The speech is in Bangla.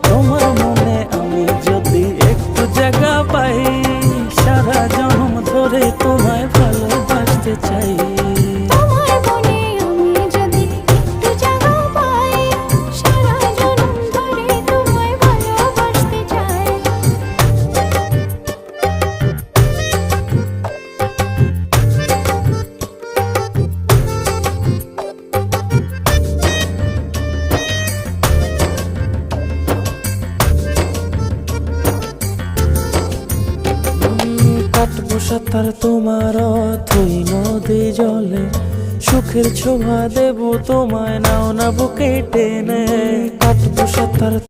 তোমার মনে আমি যদি একটু জায়গা পাই, সারা জন্ম ধরে তোমায় ভালোবাসতে চাই। কাটবো সাঁতার তোমার অথই নদী জলে, সুখের ছোঁয়া দেব তোমায়, নাও না বুকে টেনে। কাটবো সাঁতার